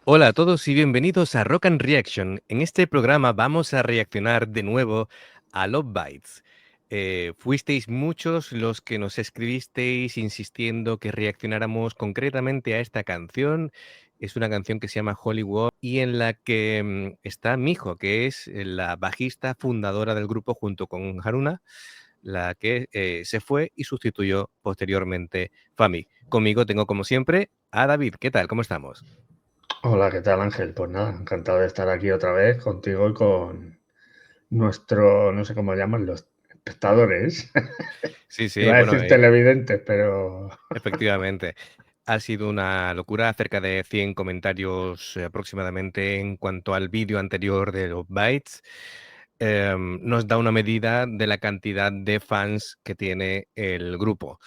Hola a todos y bienvenidos a Rock and Reaction. En este programa vamos a reaccionar de nuevo a Love Bites. Fuisteis muchos los que nos escribisteis insistiendo que reaccionáramos concretamente a esta canción. Es una canción que se llama Hollywood y en la que está Mijo, que es la bajista fundadora del grupo junto con Haruna, la que se fue y sustituyó posteriormente Fami. Conmigo tengo como siempre a David. ¿Qué tal? ¿Cómo estamos? Hola, ¿qué tal, Ángel? Pues nada, encantado de estar aquí otra vez contigo y con nuestro, no sé cómo llaman, los espectadores. Sí, sí, Iba a bueno, decir televidentes, pero efectivamente. Ha sido una locura, cerca de 100 comentarios aproximadamente en cuanto al vídeo anterior de los Bytes. Nos da una medida de la cantidad de fans que tiene el grupo.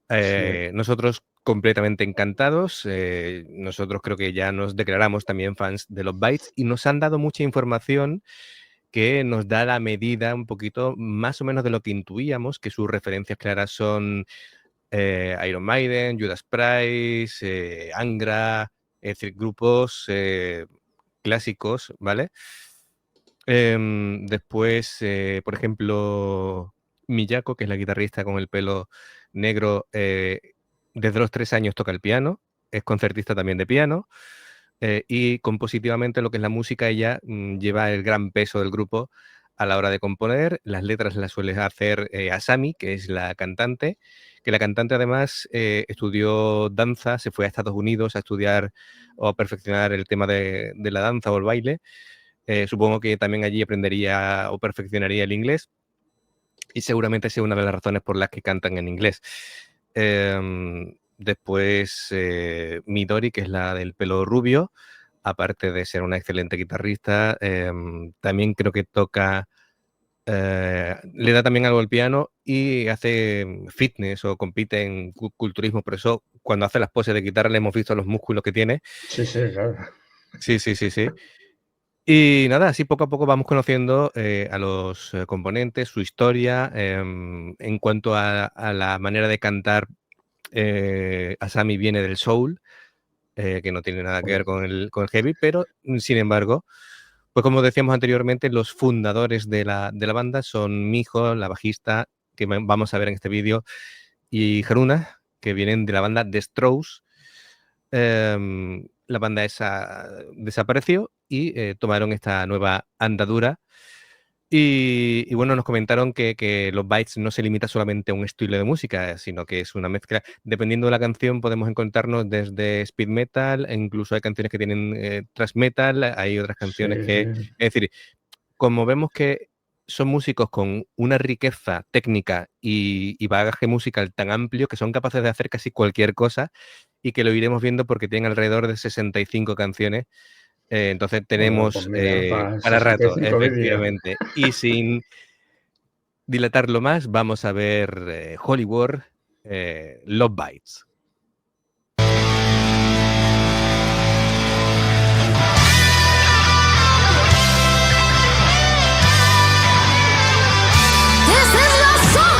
sí, Nosotros completamente encantados, nosotros creo que ya nos declaramos también fans de los Bytes y nos han dado mucha información que nos da la medida un poquito más o menos de lo que intuíamos, que sus referencias claras son Iron Maiden, Judas Priest, Angra, es decir, grupos clásicos, ¿vale? Después, por ejemplo, Miyako, que es la guitarrista con el pelo negro, desde los 3 años toca el piano, es concertista también de piano, y compositivamente lo que es la música, ella lleva el gran peso del grupo a la hora de componer. Las letras las suele hacer Asami, que es la cantante, que la cantante además estudió danza, se fue a Estados Unidos a estudiar o a perfeccionar el tema de la danza o el baile. Supongo que también allí aprendería o perfeccionaría el inglés y seguramente sea una de las razones por las que cantan en inglés. Después, Midori, que es la del pelo rubio, aparte de ser una excelente guitarrista, también creo que toca, le da también algo al piano y hace fitness o compite en culturismo, por eso cuando hace las poses de guitarra le hemos visto los músculos que tiene. sí, sí, claro. Sí, sí, sí, sí. Y nada, así poco a poco vamos conociendo a los componentes, su historia. En cuanto a la manera de cantar, Asami viene del soul, que no tiene nada que ver con el heavy, pero sin embargo, pues como decíamos anteriormente, los fundadores de la banda son Mijo, la bajista, que vamos a ver en este vídeo, y Haruna, que vienen de la banda The Strokes. La banda esa desapareció y tomaron esta nueva andadura. Y bueno, nos comentaron que los Bytes no se limita solamente a un estilo de música, sino que es una mezcla. Dependiendo de la canción, podemos encontrarnos desde speed metal, e incluso hay canciones que tienen thrash metal, hay otras canciones Sí, que. sí. Es decir, como vemos que son músicos con una riqueza técnica y bagaje musical tan amplio que son capaces de hacer casi cualquier cosa y que lo iremos viendo porque tienen alrededor de 65 canciones. Entonces Joder, pues tenemos mira, para para rato, 65 vídeos. efectivamente. Y sin dilatarlo más, vamos a ver Hollywood, Love Bites. This is your song.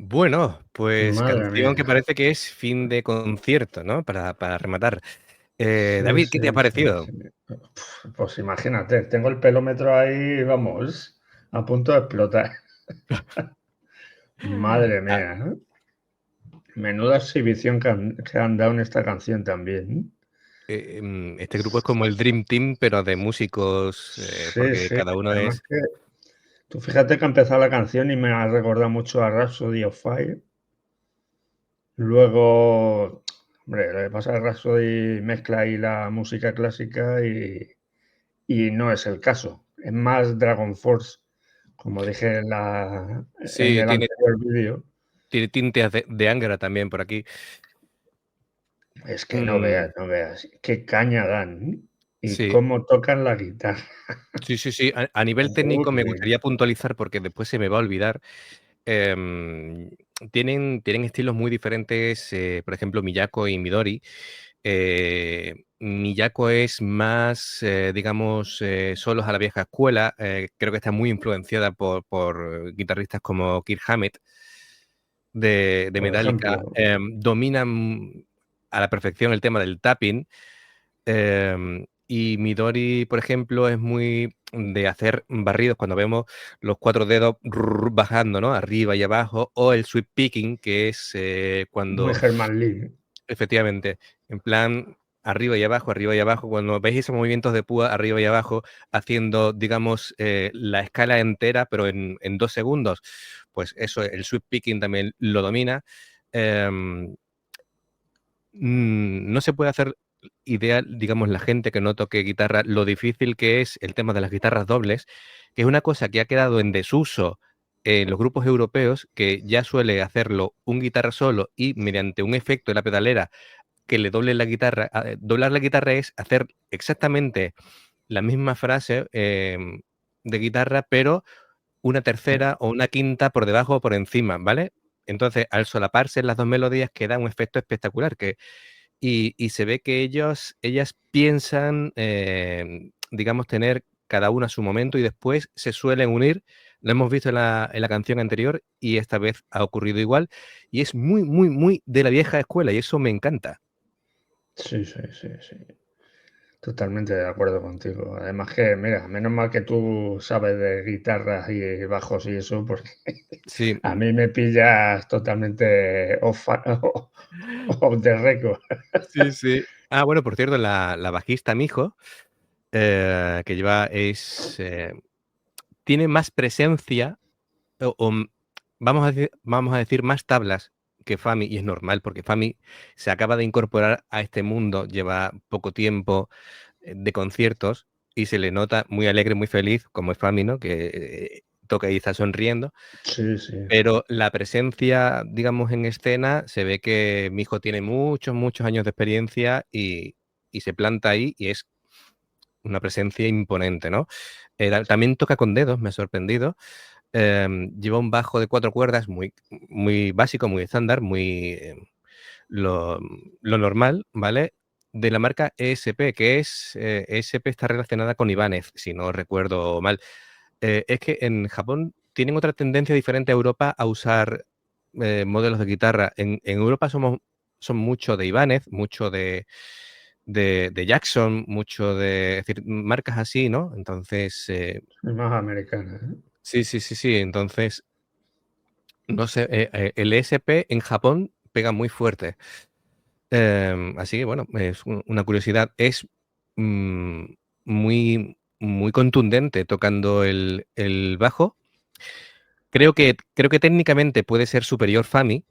Bueno, pues Madre canción que mía. parece que es fin de concierto, ¿no? Para rematar. Sí, David, ¿qué sí, te ha sí, parecido? sí. Pues imagínate, tengo el pelómetro ahí, vamos, a punto de explotar. Madre Ah, mía, ¿eh? Menuda exhibición que han dado en esta canción también. este grupo es como el Dream Team, pero de músicos, Sí, porque sí. cada uno Además es... que tú fíjate que ha empezado la canción y me ha recordado mucho a Rhapsody of Fire. Luego, hombre, lo que pasa es que Rhapsody mezcla ahí la música clásica y no es el caso. Es más Dragon Force, como dije en Sí, el anterior vídeo. tiene tintes de Angra también por aquí. Es que no Mm, veas, no veas. Qué caña dan, ¿eh? Y sí, cómo tocan la guitarra. sí, sí, sí. A nivel técnico me Joder, gustaría puntualizar porque después se me va a olvidar. Em, tienen estilos muy diferentes, por ejemplo, Miyako y Midori. Miyako es más, digamos, solos a la vieja escuela. Creo que está muy influenciada por guitarristas como Kirk Hammett de por Metallica. ejemplo, Dominan a la perfección el tema del tapping. Y Midori, por ejemplo, es muy de hacer barridos cuando vemos los cuatro dedos bajando, ¿no? Arriba y abajo, o el sweep picking, que es muy cuando Herman Lee. efectivamente, en plan arriba y abajo, cuando veis esos movimientos de púa arriba y abajo, haciendo, digamos, la escala entera, pero en 2 segundos, pues eso, el sweep picking también lo domina. Em, no se puede hacer ideal, digamos, la gente que no toque guitarra, lo difícil que es el tema de las guitarras dobles, que es una cosa que ha quedado en desuso en los grupos europeos, que ya suele hacerlo un guitarra solo y mediante un efecto de la pedalera que le doble la guitarra. Doblar la guitarra es hacer exactamente la misma frase de guitarra, pero una tercera o una quinta por debajo o por encima, ¿vale? Entonces, al solaparse las dos melodías queda un efecto espectacular, y se ve que ellas piensan, digamos, tener cada una su momento y después se suelen unir. Lo hemos visto en la canción anterior y esta vez ha ocurrido igual. Y es muy, muy, muy de la vieja escuela y eso me encanta. Sí, sí, sí, sí. Totalmente de acuerdo contigo. Además que, mira, menos mal que tú sabes de guitarras y bajos y eso, porque Sí, a mí me pillas totalmente off the record. sí, sí. Ah, bueno, por cierto, la bajista Mijo, que tiene más presencia o vamos a decir más tablas que Fami, y es normal, porque Fami se acaba de incorporar a este mundo, lleva poco tiempo de conciertos y se le nota muy alegre, muy feliz, como es Fami, ¿no? Que toca y está sonriendo, Sí, sí. pero la presencia, digamos, en escena, se ve que mi hijo tiene muchos, muchos años de experiencia y se planta ahí y es una presencia imponente, ¿no? También toca con dedos, me ha sorprendido. Lleva un bajo de 4 cuerdas muy, muy básico, muy estándar, muy lo, lo normal, ¿vale? De la marca ESP, que ESP está relacionada con Ibanez, si no recuerdo mal. Es que en Japón tienen otra tendencia diferente a Europa a usar modelos de guitarra. En Europa son mucho de Ibanez, mucho de Jackson, mucho de, es decir, marcas así, ¿no? Entonces, Es más americana, ¿eh? sí, sí, sí, sí. Entonces, no sé, el ESP en Japón pega muy fuerte. Así que bueno, es una curiosidad. Es mm, muy, muy contundente tocando el bajo. Creo que técnicamente puede ser superior Fami,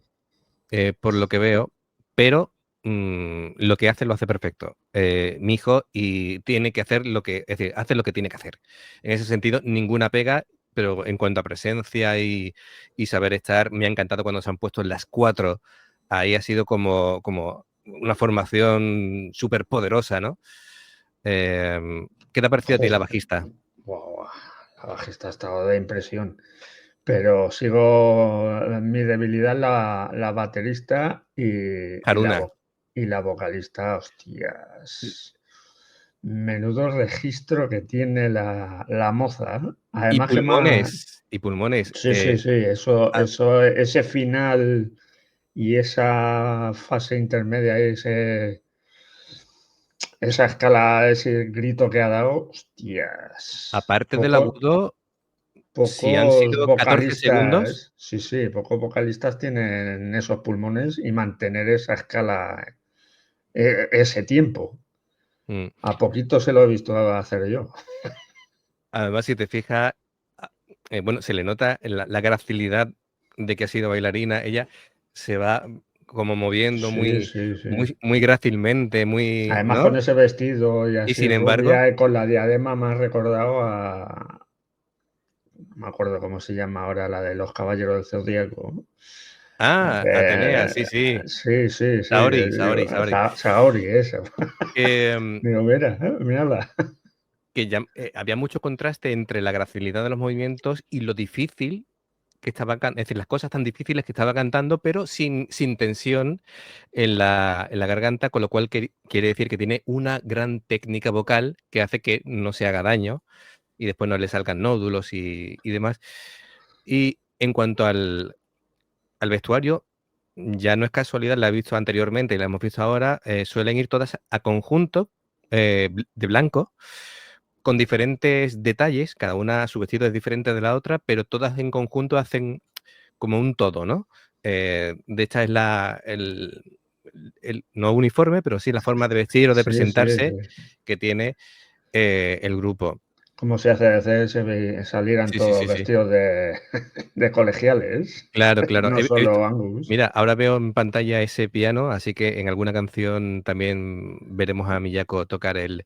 por lo que veo, pero lo que hace lo hace perfecto. Mi hijo y tiene que hacer es decir, hace lo que tiene que hacer. En ese sentido, ninguna pega, pero en cuanto a presencia y saber estar, me ha encantado cuando se han puesto las cuatro. Ahí ha sido como una formación súper poderosa, ¿no? ¿Qué te ha parecido a ti la Joder, bajista? guau, la bajista ha estado de impresión. Pero sigo, mi debilidad es la baterista Haruna. y la vocalista, hostias. Menudo registro que tiene la moza, ¿eh? Y Además que más, pulmones. y pulmones. Sí, sí, sí, eso, Ah, ese final y esa fase intermedia, esa escala, ese grito que ha dado, hostias, aparte del agudo, si han pocos sido 14 segundos, vocalistas, sí, sí, pocos vocalistas tienen esos pulmones y mantener esa escala, ese tiempo. mm, A poquito se lo he visto hacer yo. además, si te fijas, ah, bueno, se le nota la gracilidad de que ha sido bailarina. Ella se va como moviendo Sí, muy, sí, sí. muy, muy grácilmente, muy, Además, con ¿no? ese vestido y Y así sin embargo, rubia y con la diadema me ha recordado a, no me acuerdo cómo se llama ahora, la de los Caballeros del Zodíaco. Atenea, sí, sí, Sí, sí, sí, Saori, digo, Saori, Saori, Saori, eso. que, Digo, mira, mírala. que ya había mucho contraste entre la gracilidad de los movimientos y lo difícil que estaba, es decir, las cosas tan difíciles que estaba cantando, pero sin tensión en la garganta, con lo cual quiere decir que tiene una gran técnica vocal que hace que no se haga daño y después no le salgan nódulos y demás. Y en cuanto al vestuario, ya no es casualidad, la he visto anteriormente y la hemos visto ahora, suelen ir todas a conjunto de blanco, con diferentes detalles, cada una su vestido es diferente de la otra, pero todas en conjunto hacen como un todo, ¿no? De esta es no uniforme, pero sí la forma de vestir o de Sí, sí, presentarse sí. que tiene el grupo. ¿Cómo se hace salieran Sí, sí, todos sí, sí. vestidos de, de colegiales? Claro, claro. No He visto, solo Angus. mira, ahora veo en pantalla ese piano, así que en alguna canción también veremos a Miyako tocar el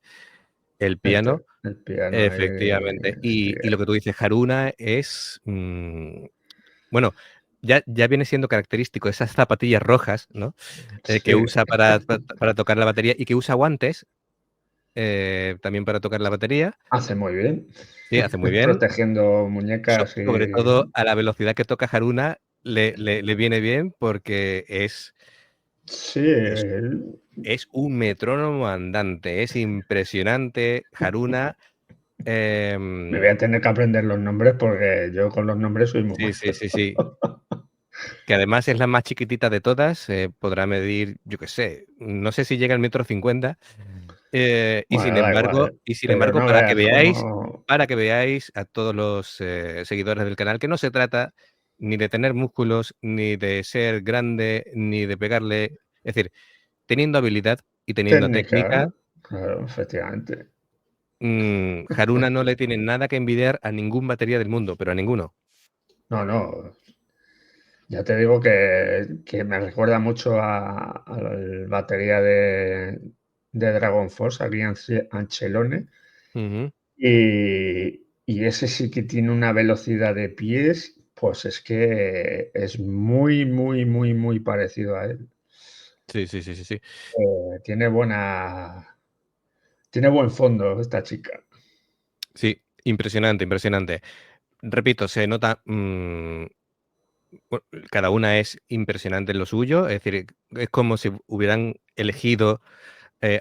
piano. El piano ahí, Efectivamente. Y hostia. lo que tú dices, Haruna es, bueno, ya viene siendo característico esas zapatillas rojas, ¿no? Que Sí, usa para tocar la batería y que usa guantes también para tocar la batería. hace muy bien. Sí, hace muy bien. Protegiendo muñecas Sobre todo y... a la velocidad que toca Haruna le viene bien porque Sí, es, es un metrónomo andante, es impresionante. Haruna, me voy em, a tener que aprender los nombres porque yo con los nombres soy muy sí, malo. sí, sí, sí. Que además es la más chiquitita de todas, podrá medir, yo qué sé, no sé si llega al 1,50 m, Bueno, da igual, y sin pero embargo, no veas cómo... para que veáis a todos los seguidores del canal, que no se trata ni de tener músculos, ni de ser grande, ni de pegarle, es decir, teniendo habilidad y teniendo Técnica, técnica, claro, efectivamente. Haruna no le tiene nada que envidiar a ningún batería del mundo, pero a ninguno. No, no, ya te digo que me recuerda mucho al batería de Dragon Force, aquí Ancelone, Ujú. y ese sí que tiene una velocidad de pies, pues es que es muy, muy, muy, muy parecido a él. Sí, sí, sí, sí, sí. Tiene tiene buen fondo esta chica. Sí, impresionante, impresionante. Repito, se nota, cada una es impresionante en lo suyo, es decir, es como si hubieran elegido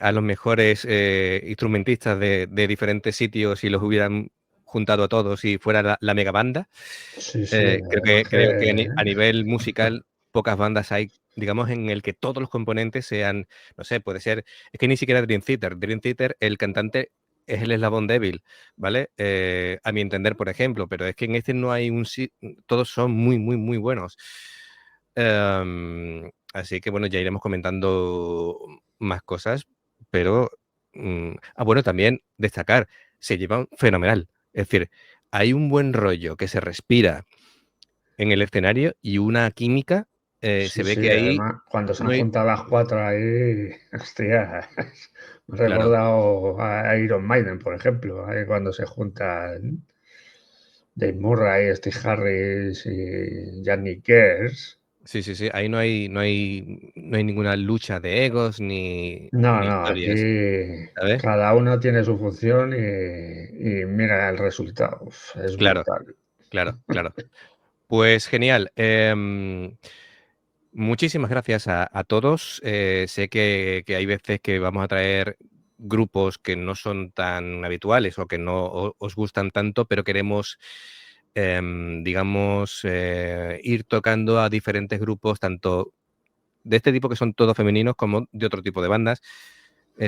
a los mejores instrumentistas de diferentes sitios y los hubieran juntado a todos y fuera la mega banda. Sí, sí, Creo además que, creo que que a nivel musical pocas bandas hay, digamos, en el que todos los componentes sean, no sé, puede ser, es que ni siquiera Dream Theater. Dream Theater, el cantante es el eslabón débil, ¿vale? A mi entender, por ejemplo, pero es que en este no hay todos son muy, muy, muy buenos. Así que bueno, ya iremos comentando más cosas, pero, bueno, también destacar, se llevan fenomenal. Es decir, hay un buen rollo que se respira en el escenario y una química, sí, se ve sí, que ahí además cuando se no han hay, juntado las 4 ahí, hostia, me ha claro, recordado a Iron Maiden, por ejemplo, ahí cuando se juntan Dave Murray, Steve Harris y Yannick Gers. sí, sí, sí, ahí no hay ninguna lucha de egos No, ni no, aquí historias, ¿sabes? cada uno tiene su función y mira el resultado, uf, es Claro, brutal. claro, claro. Pues genial, muchísimas gracias a todos. Sé que hay veces que vamos a traer grupos que no son tan habituales o que no os gustan tanto, pero queremos digamos, ir tocando a diferentes grupos, tanto de este tipo que son todos femeninos como de otro tipo de bandas,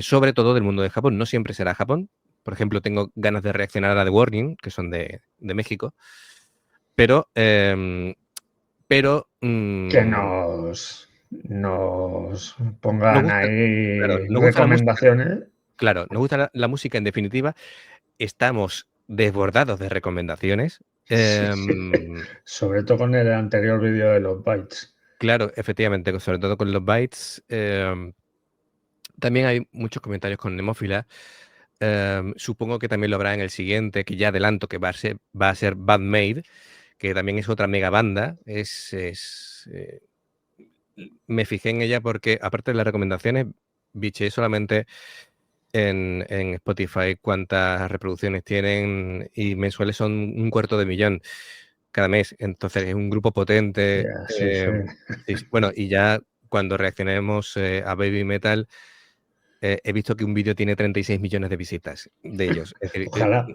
sobre todo del mundo de Japón. No siempre será Japón. Por ejemplo, tengo ganas de reaccionar a The Warning, que son de México, pero Que nos nos pongan gusta, claro, ahí nos gusta la música. recomendaciones. Claro, nos gusta la música en definitiva. Estamos desbordados de recomendaciones. Sí, sí. Sobre todo con el anterior vídeo de los bytes. Claro, efectivamente, sobre todo con los bytes. También hay muchos comentarios con Nemófila. Supongo que también lo habrá en el siguiente, que ya adelanto que va a ser Bad Made, que también es otra mega banda. Me fijé en ella porque, aparte de las recomendaciones, biché solamente en Spotify cuántas reproducciones tienen y mensuales son 250.000 cada mes. Entonces es un grupo potente. Ya, sí, sí. Sí. Bueno, y ya cuando reaccionemos a Baby Metal, he visto que un vídeo tiene 36 millones de visitas de ellos. Es decir, Ojalá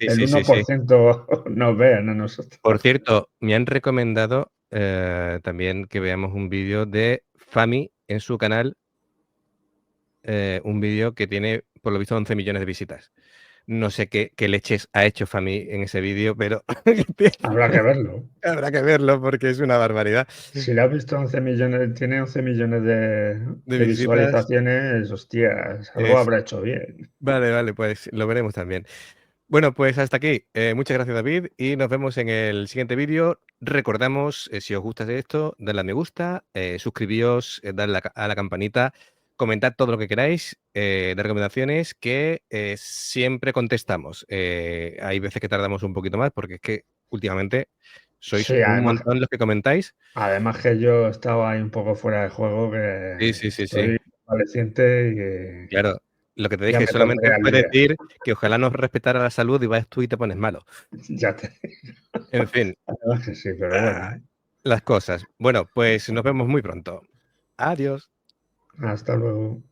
el sí. 1% nos vean a nosotros. Por cierto, me han recomendado también que veamos un vídeo de Fami en su canal, un vídeo que tiene, por lo visto, 11 millones de visitas. No sé qué leches ha hecho Fami en ese vídeo, pero Habrá que verlo. habrá que verlo porque es una barbaridad. Si le has visto 11 millones, tiene 11 millones De de visitas. visualizaciones, hostias, algo habrá hecho bien. Vale, pues lo veremos también. Bueno, pues hasta aquí. Muchas gracias, David, y nos vemos en el siguiente vídeo. Recordamos, si os gusta esto, dadle a me gusta, suscribíos, dadle a la campanita, comentad todo lo que queráis de recomendaciones que siempre contestamos. Hay veces que tardamos un poquito más porque es que últimamente sois Sí, un montón los que comentáis. además que yo estaba ahí un poco fuera de juego, que Sí. estoy convaleciente y que Claro, lo que te ya dije, me solamente pondré al puedes día. decir que ojalá nos respetara la salud y vas tú y te pones malo. Ya te En fin, además que sí, pero bueno, las cosas. Bueno, pues nos vemos muy pronto. Adiós. hasta luego.